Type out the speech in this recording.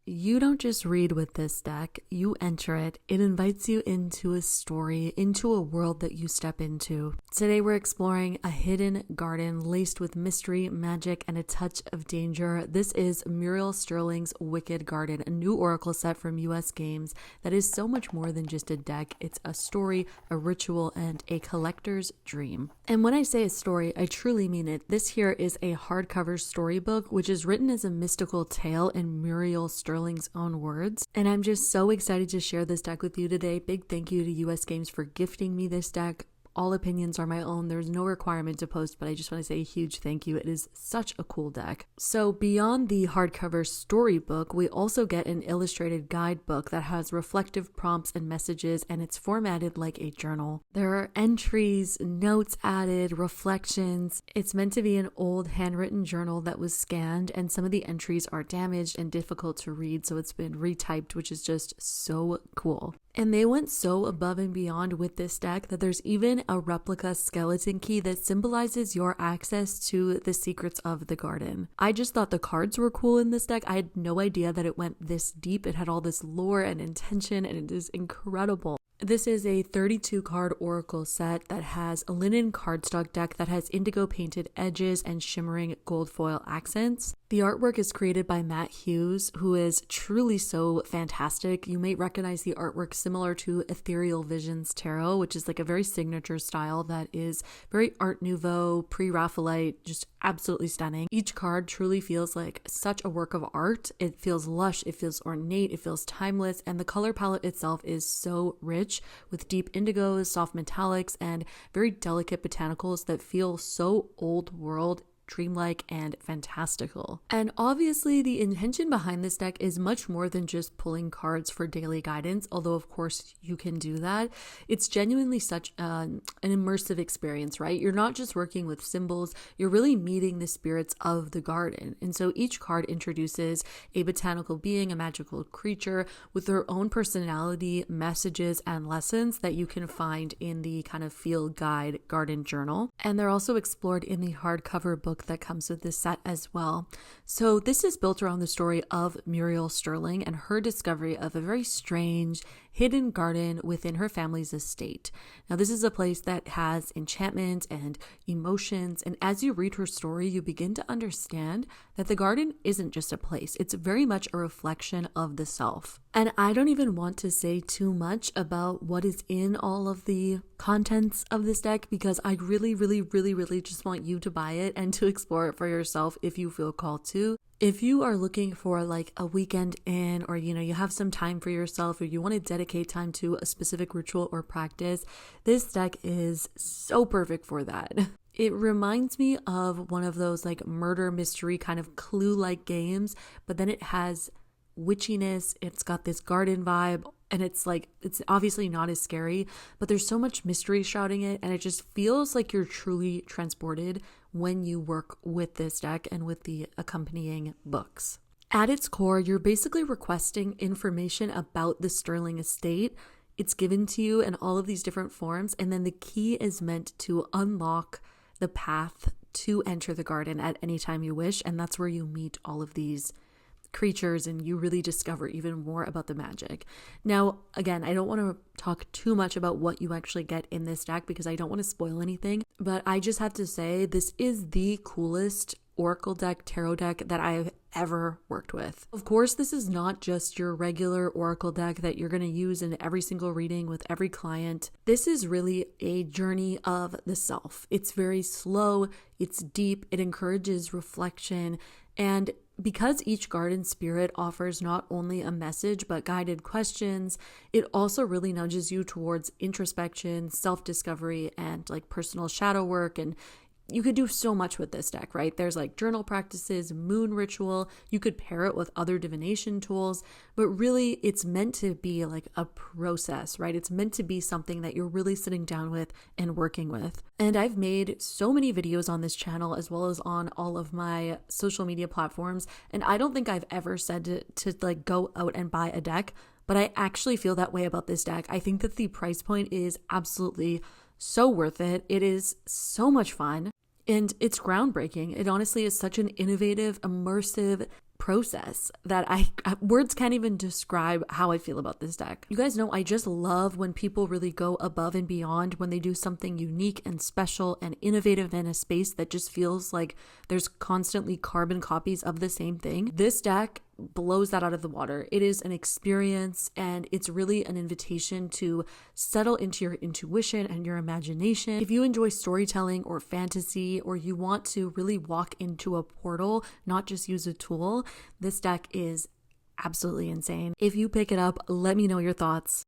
You don't just read with this deck, you enter it. It invites you into a story, into a world that you step into. Today we're exploring a hidden garden laced with mystery, magic, and a touch of danger. This is Muriel Stirling's Wicked Garden, a new oracle set from US Games that is so much more than just a deck. It's a story, a ritual, and a collector's dream. And when I say a story, I truly mean it. This here is a hardcover storybook, which is written as a mystical tale in Muriel Stirling's own words. And I'm just so excited to share this deck with you today. Big thank you to US Games for gifting me this deck. All opinions are my own. There's no requirement to post, but I just want to say a huge thank you. It is such a cool deck. So beyond the hardcover storybook, we also get an illustrated guidebook that has reflective prompts and messages, and it's formatted like a journal. There are entries, notes added, reflections. It's meant to be an old handwritten journal that was scanned, and some of the entries are damaged and difficult to read, so it's been retyped, which is just so cool. And they went so above and beyond with this deck that there's even a replica skeleton key that symbolizes your access to the secrets of the garden. I just thought the cards were cool in this deck. I had no idea that it went this deep. It had all this lore and intention, and it is incredible. This is a 32 card oracle set that has a linen cardstock deck that has indigo painted edges and shimmering gold foil accents. The artwork is created by Matt Hughes, who is truly so fantastic. You may recognize the artwork similar to Ethereal Visions Tarot, which is like a very signature style that is very Art Nouveau, pre-Raphaelite, just absolutely stunning. Each card truly feels like such a work of art. It feels lush, it feels ornate, it feels timeless, and the color palette itself is so rich with deep indigos, soft metallics, and very delicate botanicals that feel so old world, dreamlike, and fantastical. And obviously the intention behind this deck is much more than just pulling cards for daily guidance, although of course you can do that. It's genuinely such an immersive experience, right? You're not just working with symbols, you're really meeting the spirits of the garden. And so each card introduces a botanical being, a magical creature with their own personality, messages, and lessons that you can find in the kind of field guide garden journal. And they're also explored in the hardcover book that comes with this set as well. So this is built around the story of Muriel Stirling and her discovery of a very strange hidden garden within her family's estate. Now this is a place that has enchantment and emotions, and as you read her story, you begin to understand that the garden isn't just a place. It's very much a reflection of the self. And I don't even want to say too much about what is in all of the contents of this deck, because I really just want you to buy it and to explore it for yourself if you feel called to. If you are looking for like a weekend in, or you have some time for yourself, or you want to dedicate time to a specific ritual or practice, this deck is so perfect for that. It reminds me of one of those like murder mystery kind of clue-like games, but then it has witchiness, it's got this garden vibe, and it's obviously not as scary, but there's so much mystery shrouding it, and it just feels like you're truly transported when you work with this deck and with the accompanying books. At its core, you're basically requesting information about the Stirling Estate. It's given to you in all of these different forms, and then the key is meant to unlock the path to enter the garden at any time you wish, and that's where you meet all of these creatures and you really discover even more about the magic. Now, again, I don't want to talk too much about what you actually get in this deck because I don't want to spoil anything, but I just have to say this is the coolest oracle deck, tarot deck that I've ever worked with. Of course, this is not just your regular oracle deck that you're going to use in every single reading with every client. This is really a journey of the self. It's very slow, it's deep, it encourages reflection, and because each garden spirit offers not only a message but guided questions, it also really nudges you towards introspection, self-discovery, and like personal shadow work. And you could do so much with this deck, right? There's like journal practices, moon ritual, you could pair it with other divination tools, but really it's meant to be like a process, right? It's meant to be something that you're really sitting down with and working with. And I've made so many videos on this channel as well as on all of my social media platforms, and I don't think I've ever said to like go out and buy a deck, but I actually feel that way about this deck. I think that the price point is absolutely so worth it. It is so much fun and it's groundbreaking. It honestly is such an innovative, immersive, process that words can't even describe how I feel about this deck. You guys know I just love when people really go above and beyond, when they do something unique and special and innovative in a space that just feels like there's constantly carbon copies of the same thing. This deck blows that out of the water. It is an experience, and it's really an invitation to settle into your intuition and your imagination. If you enjoy storytelling or fantasy, or you want to really walk into a portal, not just use a tool, this deck is absolutely insane. If you pick it up, let me know your thoughts.